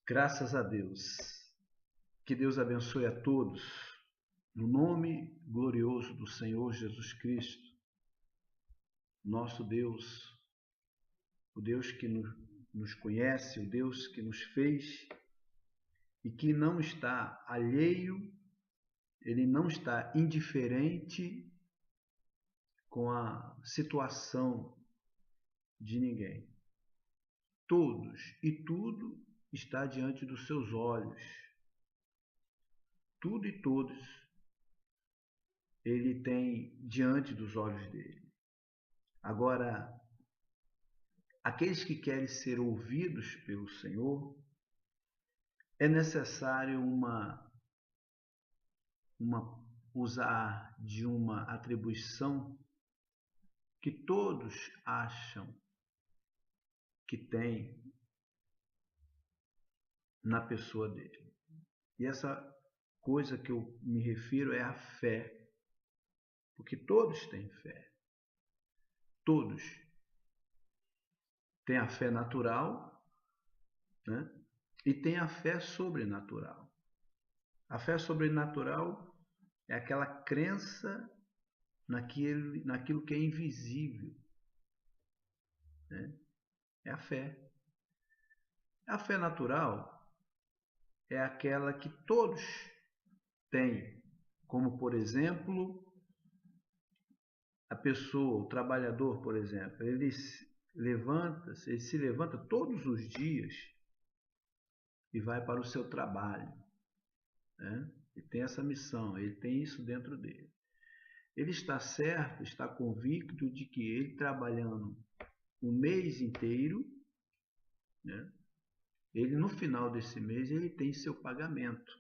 Graças a Deus. Que Deus abençoe a todos. No nome glorioso do Senhor Jesus Cristo, nosso Deus, o Deus que nos conhece, o Deus que nos fez e que não está alheio, ele não está indiferente com a situação de ninguém. Todos e tudo está diante dos seus olhos. Tudo e todos ele tem diante dos olhos dele. Agora, aqueles que querem ser ouvidos pelo Senhor, é necessário usar de uma atribuição que todos acham que tem na pessoa dele. E essa coisa que eu me refiro é a fé. Porque todos têm fé. Todos têm a fé natural, né? E tem a fé sobrenatural. A fé sobrenatural é aquela crença naquilo que é invisível, né? É a fé. A fé natural é aquela que todos têm, como por exemplo, a pessoa, o trabalhador, por exemplo, ele se levanta todos os dias e vai para o seu trabalho, né? Ele tem essa missão, ele tem isso dentro dele. Ele está certo, está convicto de que ele trabalhando o mês inteiro, né? Ele no final desse mês ele tem seu pagamento.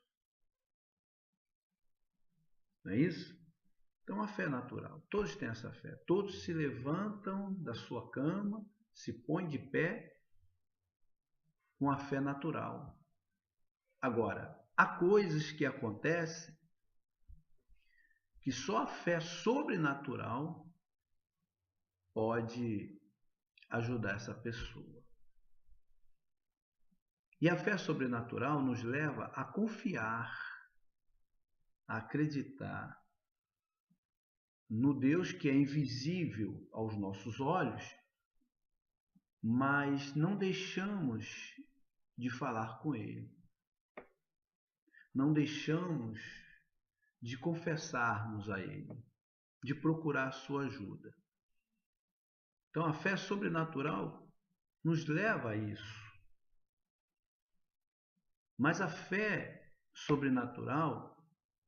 Não é isso? Então a fé é natural. Todos têm essa fé. Todos se levantam da sua cama, se põem de pé com a fé natural. Agora, há coisas que acontecem que só a fé sobrenatural pode ajudar essa pessoa. E a fé sobrenatural nos leva a confiar, a acreditar no Deus que é invisível aos nossos olhos, mas não deixamos de falar com Ele. Não deixamos de confessarmos a Ele, de procurar a sua ajuda. Então a fé sobrenatural nos leva a isso. Mas a fé sobrenatural,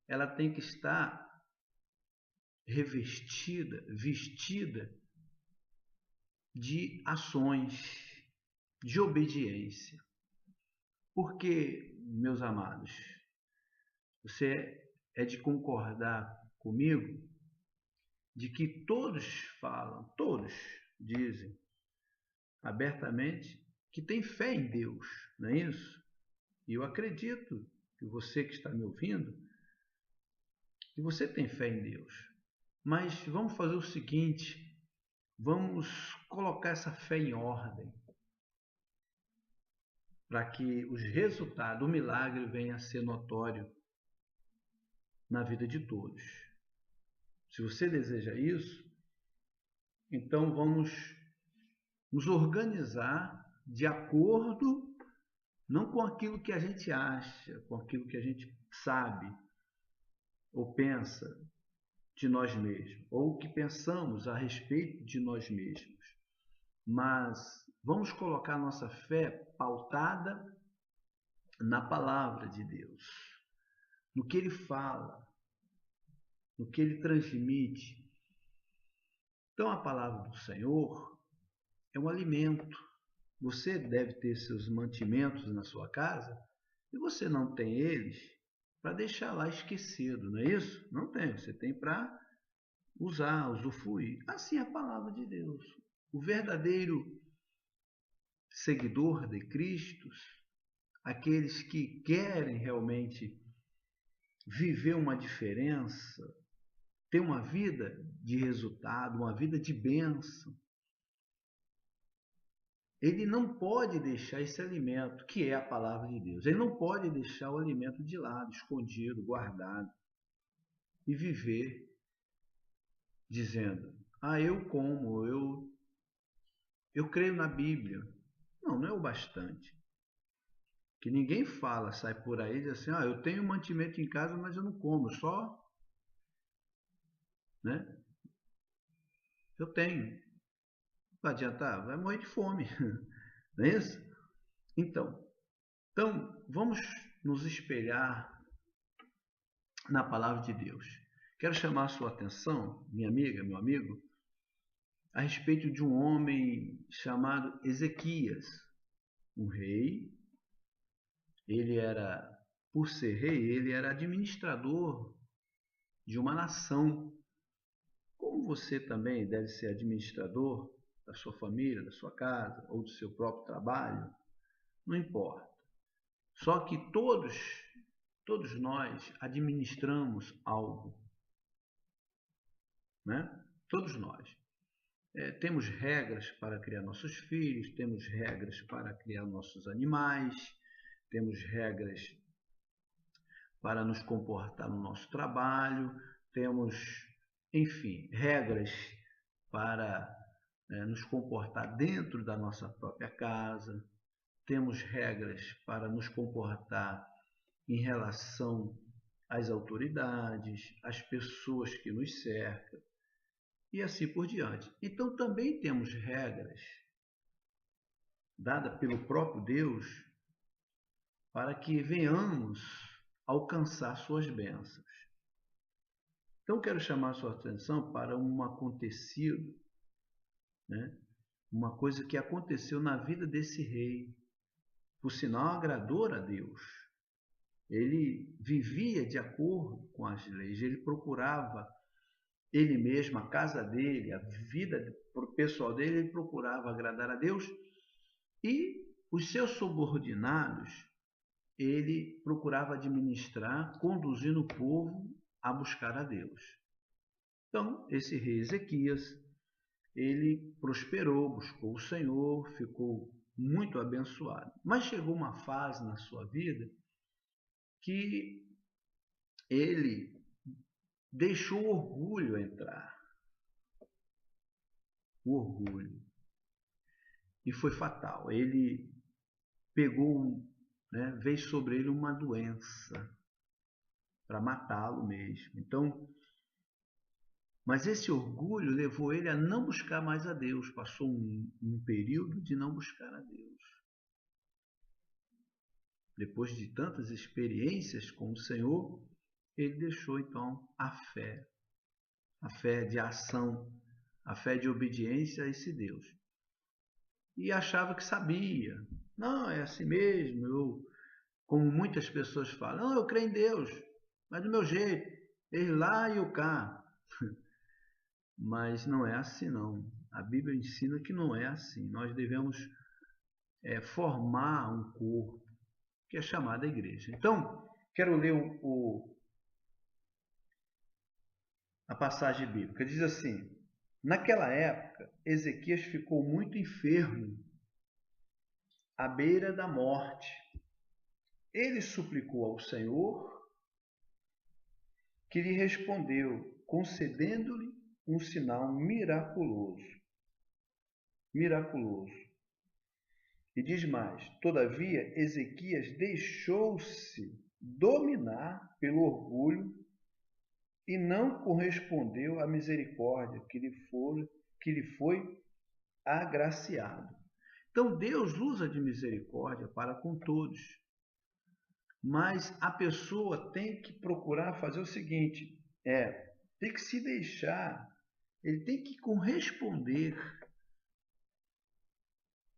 ela tem que estar revestida, vestida de ações, de obediência. Porque, meus amados, você é de concordar comigo de que todos falam, todos dizem abertamente que tem fé em Deus, não é isso? E eu acredito que você que está me ouvindo, que você tem fé em Deus. Mas vamos fazer o seguinte, vamos colocar essa fé em ordem, para que os resultados, o milagre venha a ser notório na vida de todos. Se você deseja isso, então vamos nos organizar de acordo não com aquilo que a gente acha, com aquilo que a gente sabe ou pensa de nós mesmos, ou o que pensamos a respeito de nós mesmos, mas vamos colocar nossa fé pautada na palavra de Deus, no que Ele fala, no que Ele transmite. Então a palavra do Senhor é um alimento. Você deve ter seus mantimentos na sua casa e você não tem eles para deixar lá esquecido, não é isso? Não tem, você tem para usar, usufruir. Assim é a palavra de Deus. O verdadeiro seguidor de Cristo, aqueles que querem realmente viver uma diferença, ter uma vida de resultado, uma vida de bênção, ele não pode deixar esse alimento, que é a palavra de Deus. Ele não pode deixar o alimento de lado, escondido, guardado, e viver dizendo: eu como, eu creio na Bíblia. Não é o bastante. Que ninguém fala, sai por aí e diz assim: eu tenho mantimento em casa, mas eu não como, só, né? Eu tenho. Não vai adiantar, vai morrer de fome. Não é isso? Então, vamos nos espelhar na palavra de Deus. Quero chamar a sua atenção, minha amiga, meu amigo, a respeito de um homem chamado Ezequias, um rei. Ele era, por ser rei, ele era administrador de uma nação. Como você também deve ser administrador da sua família, da sua casa ou do seu próprio trabalho, não importa. Só que todos nós administramos algo, né? Todos nós. Temos regras para criar nossos filhos, temos regras para criar nossos animais, temos regras para nos comportar no nosso trabalho, temos, enfim, regras para nos comportar dentro da nossa própria casa, temos regras para nos comportar em relação às autoridades, às pessoas que nos cercam e assim por diante. Então também temos regras dadas pelo próprio Deus para que venhamos alcançar suas bênçãos. Então quero chamar a sua atenção para um acontecido, né? Uma coisa que aconteceu na vida desse rei, por sinal agradou a Deus. Ele vivia de acordo com as leis, ele procurava ele mesmo, a casa dele, a vida pessoal dele, ele procurava agradar a Deus, e os seus subordinados ele procurava administrar, conduzindo o povo a buscar a Deus. Então, esse rei Ezequias, ele prosperou, buscou o Senhor, ficou muito abençoado. Mas chegou uma fase na sua vida que ele deixou o orgulho entrar. O orgulho. E foi fatal. Ele pegou, veio sobre ele uma doença para matá-lo mesmo. Então, mas esse orgulho levou ele a não buscar mais a Deus. Passou um período de não buscar a Deus. Depois de tantas experiências com o Senhor, ele deixou então a fé de ação, a fé de obediência a esse Deus. E achava que sabia. Não, é assim mesmo. Como muitas pessoas falam, eu creio em Deus, mas do meu jeito, ele lá e eu cá. Mas não é assim não. A Bíblia ensina que não é assim. Nós devemos formar um corpo, que é chamado igreja. Então, quero ler a passagem bíblica. Diz assim: naquela época, Ezequias ficou muito enfermo, à beira da morte. Ele suplicou ao Senhor, que lhe respondeu, concedendo-lhe um sinal miraculoso. E diz mais: todavia, Ezequias deixou-se dominar pelo orgulho e não correspondeu à misericórdia que lhe foi agraciado. Então Deus usa de misericórdia para com todos. Mas a pessoa tem que procurar fazer o seguinte, tem que se deixar, ele tem que corresponder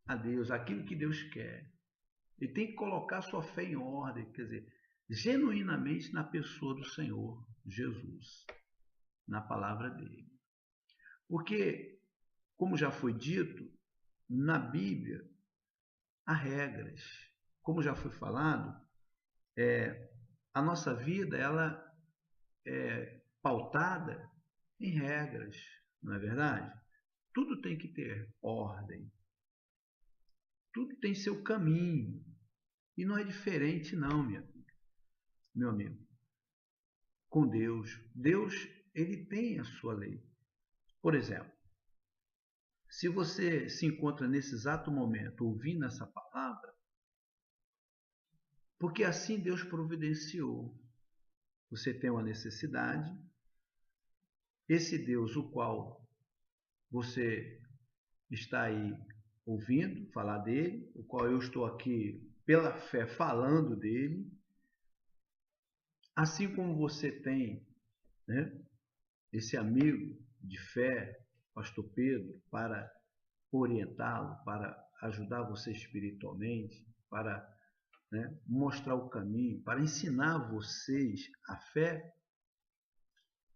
a Deus, aquilo que Deus quer. Ele tem que colocar sua fé em ordem, quer dizer, genuinamente na pessoa do Senhor Jesus, na palavra dele. Porque, como já foi dito, na Bíblia há regras. Como já foi falado, a nossa vida ela é pautada em regras, não é verdade? Tudo tem que ter ordem. Tudo tem seu caminho. E não é diferente não, meu amigo. Com Deus. Deus, ele tem a sua lei. Por exemplo, se você se encontra nesse exato momento ouvindo essa palavra, porque assim Deus providenciou. Você tem uma necessidade, esse Deus, o qual você está aí ouvindo falar dele, o qual eu estou aqui pela fé falando dele, assim como você tem, né, esse amigo de fé, pastor Pedro, para orientá-lo, para ajudar você espiritualmente, para, né, mostrar o caminho, para ensinar vocês a fé.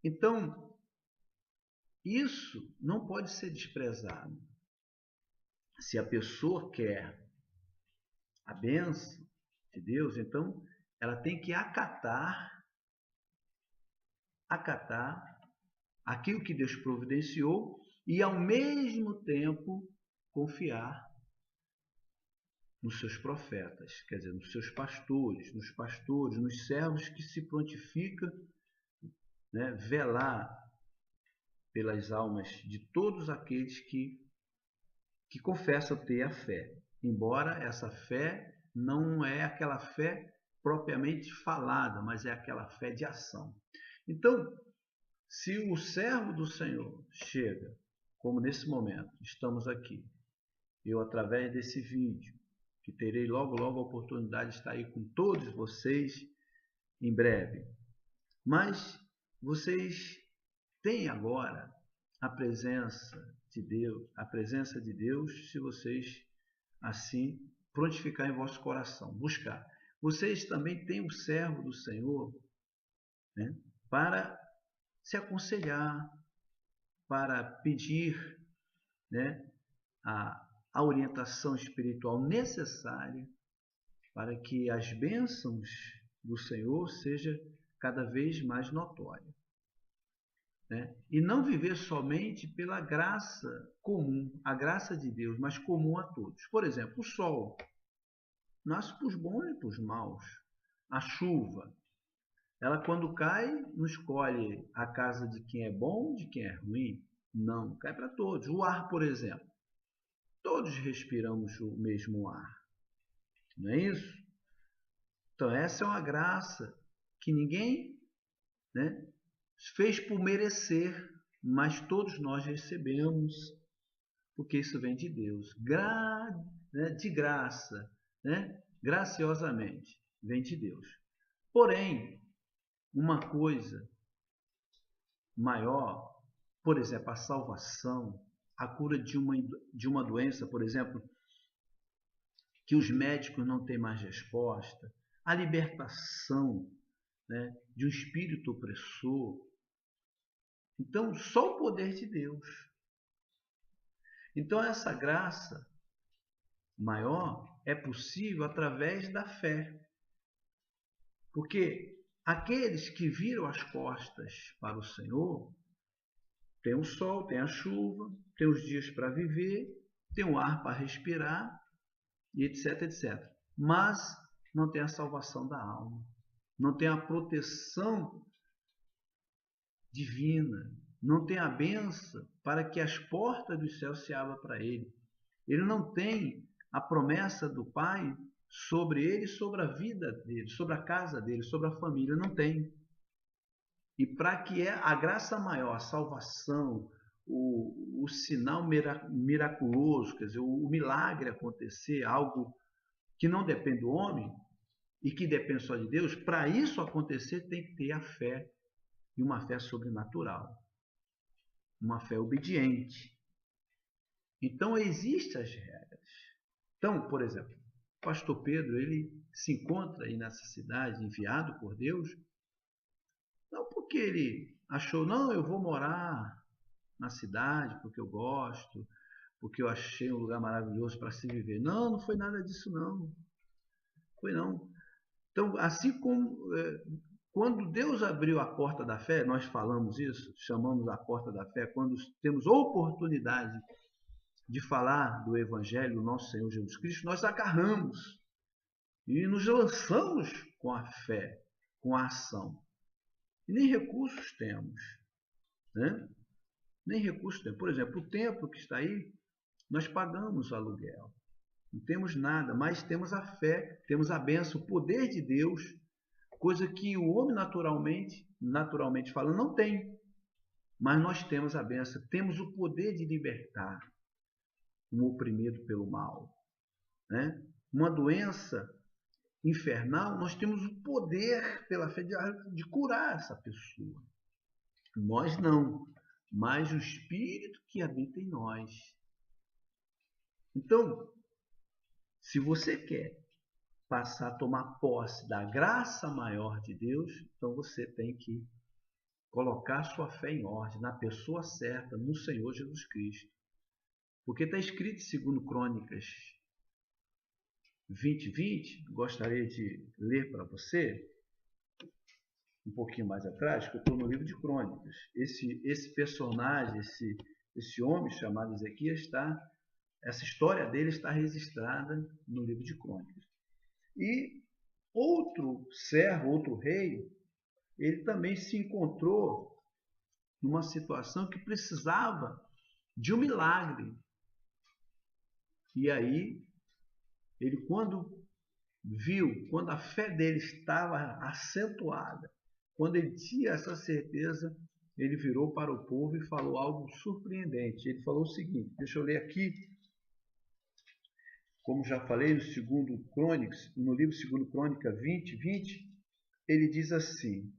Então, isso não pode ser desprezado. Se a pessoa quer a bênção de Deus, então ela tem que acatar aquilo que Deus providenciou e, ao mesmo tempo, confiar nos seus profetas, quer dizer, nos seus pastores, nos servos que se prontificam, né, velar pelas almas de todos aqueles que confessam ter a fé, embora essa fé não é aquela fé propriamente falada, mas é aquela fé de ação. Então, se o servo do Senhor chega, como nesse momento, estamos aqui, eu através desse vídeo, que terei logo a oportunidade de estar aí com todos vocês em breve, mas vocês têm agora a presença de Deus, se vocês assim prontificar em vosso coração, buscar. Vocês também têm o servo do Senhor, né, para se aconselhar, para pedir, né, a orientação espiritual necessária para que as bênçãos do Senhor sejam cada vez mais notórias. Né? E não viver somente pela graça comum, a graça de Deus, mas comum a todos. Por exemplo, o sol nasce para os bons e para os maus. A chuva, ela quando cai, não escolhe a casa de quem é bom, de quem é ruim. Não, cai para todos. O ar, por exemplo, todos respiramos o mesmo ar. Não é isso? Então essa é uma graça que ninguém, né, fez por merecer, mas todos nós recebemos, porque isso vem de Deus, de graça, né? Graciosamente, vem de Deus. Porém, uma coisa maior, por exemplo, a salvação, a cura de uma doença, por exemplo, que os médicos não têm mais resposta, a libertação, né, de um espírito opressor. Então, só o poder de Deus. Então, essa graça maior é possível através da fé. Porque aqueles que viram as costas para o Senhor, tem o sol, tem a chuva, tem os dias para viver, tem o ar para respirar, e etc, etc. Mas não tem a salvação da alma, não tem a proteção divina, não tem a benção para que as portas do céu se abram para ele. Ele não tem a promessa do Pai sobre ele, sobre a vida dele, sobre a casa dele, sobre a família, não tem. E para que a graça maior, a salvação, o sinal miraculoso, quer dizer, o milagre acontecer, algo que não depende do homem e que depende só de Deus, para isso acontecer tem que ter a fé, e uma fé sobrenatural, uma fé obediente. Então existem as regras. Então, por exemplo, o pastor Pedro, ele se encontra aí nessa cidade, enviado por Deus, não porque ele achou, não, eu vou morar na cidade porque eu gosto, porque eu achei um lugar maravilhoso para se viver. Não, não foi nada disso não. Foi não. Então, assim como quando Deus abriu a porta da fé, nós falamos isso, chamamos a porta da fé, quando temos oportunidade de falar do Evangelho do nosso Senhor Jesus Cristo, nós agarramos e nos lançamos com a fé, com a ação. E nem recursos temos, né? Nem recursos temos. Por exemplo, o templo que está aí, nós pagamos o aluguel. Não temos nada, mas temos a fé, temos a bênção, o poder de Deus, coisa que o homem naturalmente falando, não tem. Mas nós temos a bênção, temos o poder de libertar um oprimido pelo mal, né? Uma doença infernal, nós temos o poder pela fé de curar essa pessoa. Nós não, mas o Espírito que habita em nós. Então, se você quer passar a tomar posse da graça maior de Deus, então você tem que colocar sua fé em ordem, na pessoa certa, no Senhor Jesus Cristo. Porque está escrito em 2 Crônicas 20:20, gostaria de ler para você, um pouquinho mais atrás, que eu estou no livro de Crônicas. Esse personagem, esse homem chamado Ezequias, essa história dele está registrada no livro de Crônicas. E outro servo, outro rei, ele também se encontrou numa situação que precisava de um milagre. E aí, ele quando a fé dele estava acentuada, quando ele tinha essa certeza, ele virou para o povo e falou algo surpreendente. Ele falou o seguinte, deixa eu ler aqui, como já falei no livro 2 Crônica 20:20, ele diz assim: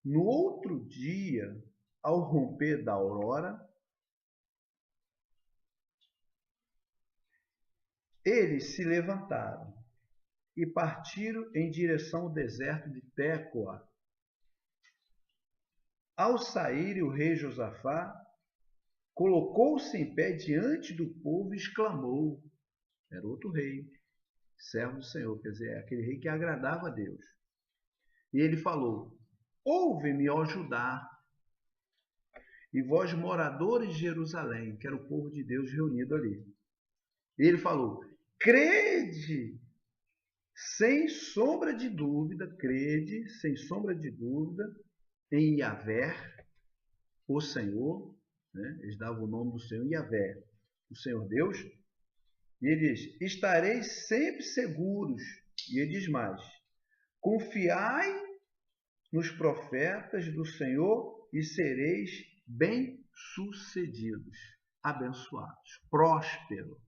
no outro dia, ao romper da aurora, eles se levantaram e partiram em direção ao deserto de Tecoa. Ao sair, o rei Josafá colocou-se em pé diante do povo e exclamou. Era outro rei, servo do Senhor, quer dizer, aquele rei que agradava a Deus. E ele falou: ouve-me, ó Judá, e vós moradores de Jerusalém, que era o povo de Deus reunido ali. E ele falou: crede sem sombra de dúvida em Yahvé, o Senhor, né? Eles davam o nome do Senhor Yahvé, o Senhor Deus. E ele diz: estareis sempre seguros. E ele diz mais: confiai nos profetas do Senhor e sereis bem-sucedidos, abençoados, prósperos.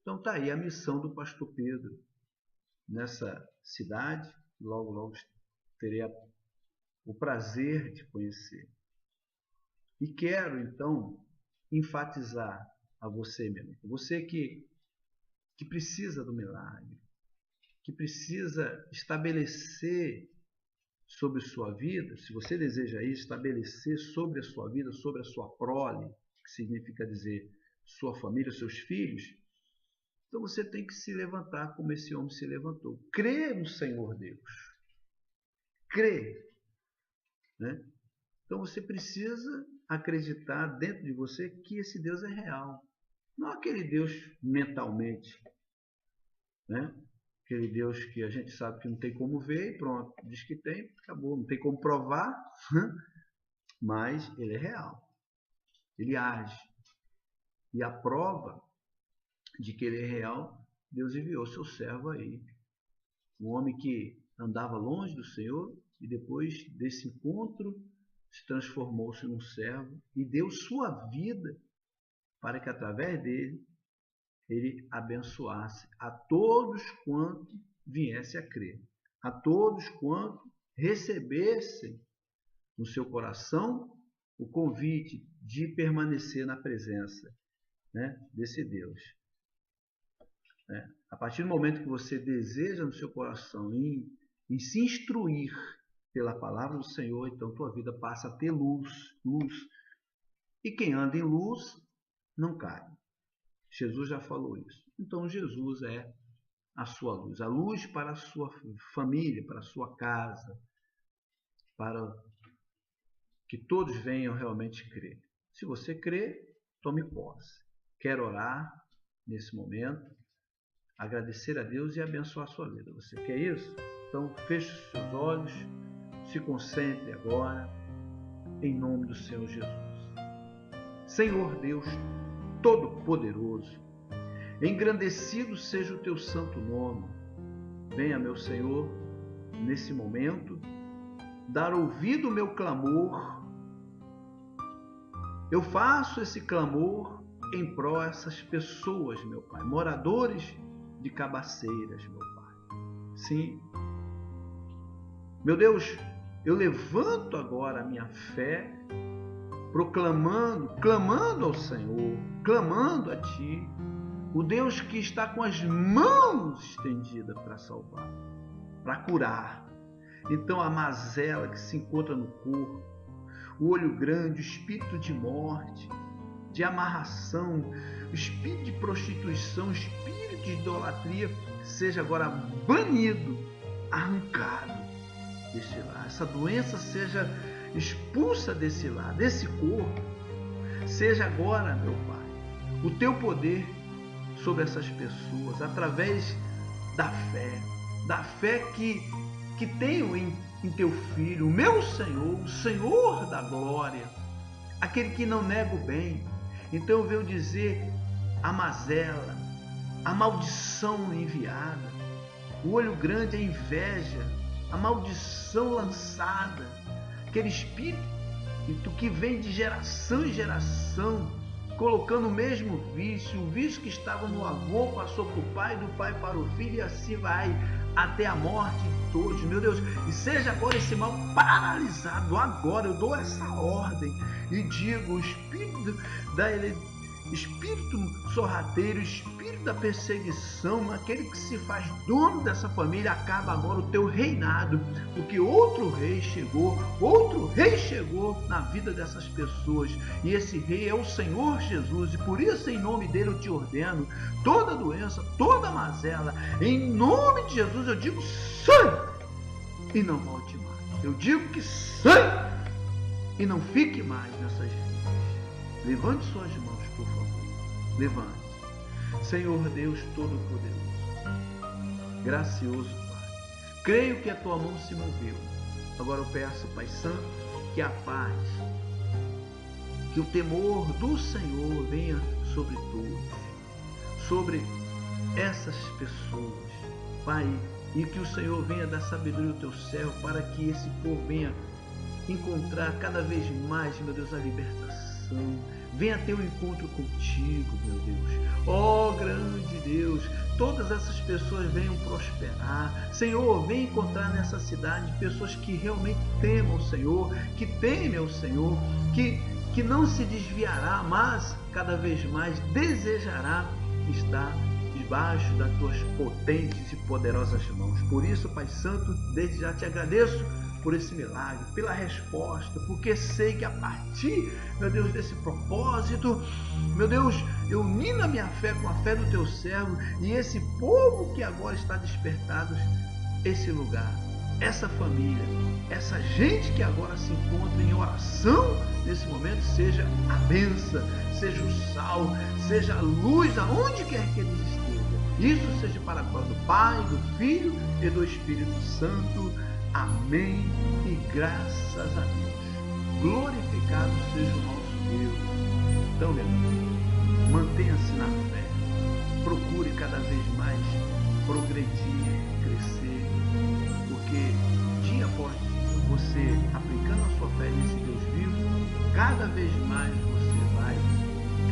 Então está aí a missão do pastor Pedro nessa cidade. Logo, logo terei o prazer de conhecer. E quero, então, enfatizar a você, meu amigo, você que precisa do milagre, que precisa estabelecer sobre sua vida, se você deseja isso, estabelecer sobre a sua vida, sobre a sua prole, que significa dizer sua família, seus filhos, então você tem que se levantar como esse homem se levantou. Crê no Senhor Deus. Crê. Né? Então você precisa acreditar dentro de você que esse Deus é real. Não aquele Deus mentalmente, né? Aquele Deus que a gente sabe que não tem como ver e pronto, diz que tem, acabou, não tem como provar, mas ele é real. Ele age. E a prova de que ele é real, Deus enviou seu servo aí. Um homem que andava longe do Senhor e depois desse encontro se transformou-se num servo e deu sua vida para que através dele ele abençoasse a todos quanto viesse a crer, a todos quanto recebessem no seu coração o convite de permanecer na presença, né, desse Deus. A partir do momento que você deseja no seu coração em se instruir pela palavra do Senhor, então tua vida passa a ter luz. E quem anda em luz não cai. Jesus já falou isso. Então Jesus é a sua luz. A luz para a sua família, para a sua casa, para que todos venham realmente crer. Se você crê, tome posse. Quero orar nesse momento, agradecer a Deus e abençoar a sua vida. Você quer isso? Então feche os seus olhos, se concentre agora, em nome do Senhor Jesus. Senhor Deus Todo-Poderoso, engrandecido seja o teu santo nome. Venha, meu Senhor, nesse momento, dar ouvido ao meu clamor. Eu faço esse clamor em prol dessas pessoas, meu Pai, moradores de Cabaceiras, meu Pai. Sim. Meu Deus, eu levanto agora a minha fé, clamando ao Senhor, clamando a Ti, o Deus que está com as mãos estendidas para salvar, para curar. Então a mazela que se encontra no corpo, o olho grande, o espírito de morte, de amarração, o espírito de prostituição, o espírito de idolatria, seja agora banido, arrancado desse lar. Essa doença seja expulsa desse lar, desse corpo. Seja agora, meu Pai, o teu poder sobre essas pessoas, através da fé que tenho em teu Filho, o meu Senhor, o Senhor da glória, aquele que não nega o bem. Então eu venho dizer a mazela, a maldição enviada, o olho grande, a inveja, a maldição lançada, aquele espírito que vem de geração em geração, colocando o mesmo vício, o vício que estava no avô passou para o pai, do pai para o filho, e assim vai até a morte de todos, meu Deus. E seja agora esse mal paralisado. Agora eu dou essa ordem e digo: o espírito sorrateiro, espírito da perseguição, aquele que se faz dono dessa família, acaba agora o teu reinado, porque outro rei chegou na vida dessas pessoas, e esse rei é o Senhor Jesus, e por isso em nome dele eu te ordeno, toda doença, toda mazela, em nome de Jesus eu digo: sai e não volte mais. Eu digo que sai e não fique mais nessas vidas. Levante suas mãos, por favor. Levante. Senhor Deus Todo-Poderoso, gracioso Pai, creio que a tua mão se moveu. Agora eu peço, Pai Santo, que a paz, que o temor do Senhor venha sobre todos, sobre essas pessoas, Pai, e que o Senhor venha dar sabedoria ao teu servo, para que esse povo venha encontrar cada vez mais, meu Deus, a libertação. Venha ter um encontro contigo, meu Deus. Ó grande Deus, todas essas pessoas venham prosperar. Senhor, venha encontrar nessa cidade pessoas que realmente temam o Senhor, que temem ao Senhor, que não se desviará, mas cada vez mais desejará estar debaixo das tuas potentes e poderosas mãos. Por isso, Pai Santo, desde já te agradeço por esse milagre, pela resposta, porque sei que a partir, meu Deus, desse propósito, meu Deus, eu uno a minha fé com a fé do teu servo, e esse povo que agora está despertado, esse lugar, essa família, essa gente que agora se encontra em oração nesse momento, seja a bênção, seja o sal, seja a luz, aonde quer que eles estejam. Isso seja para a glória do Pai, do Filho e do Espírito Santo. Amém e graças a Deus. Glorificado seja o nosso Deus. Então, meu irmão, mantenha-se na fé. Procure cada vez mais progredir, crescer, porque dia após dia, você aplicando a sua fé nesse Deus vivo, cada vez mais você vai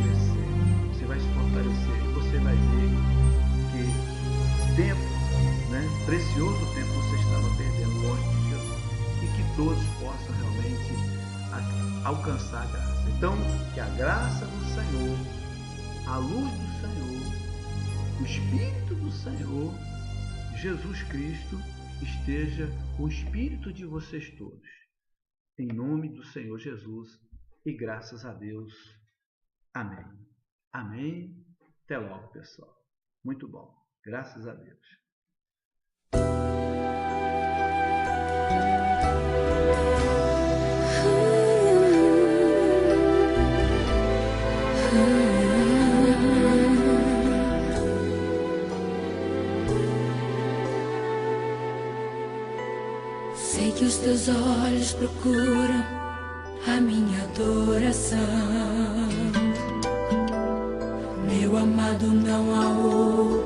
crescer, você vai se fortalecer, e você vai ver que tempo, precioso tempo você estava perdendo longe de Jesus, e que todos possam realmente alcançar a graça. Então, que a graça do Senhor, a luz do Senhor, o Espírito do Senhor, Jesus Cristo, esteja com o Espírito de vocês todos. Em nome do Senhor Jesus, e graças a Deus. Amém. Amém. Até logo, pessoal. Muito bom. Graças a Deus. Ooh. Sei que os teus olhos procuram a minha adoração. Meu amado, não há outro.